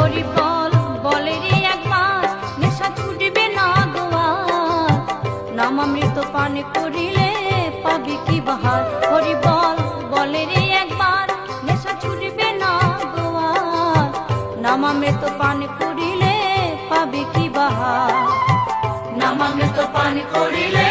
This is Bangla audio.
হরি বল বলে রে একবার নেশা ছুটবে না গোয়ার নামামৃত পান করিলে পাবি কি বাহার হরি বল বলে রে একবার নেশা ছুটবে না গোয়ার নামামৃত পান করিলে পাবি কি বাহার নামামৃত পান করিলে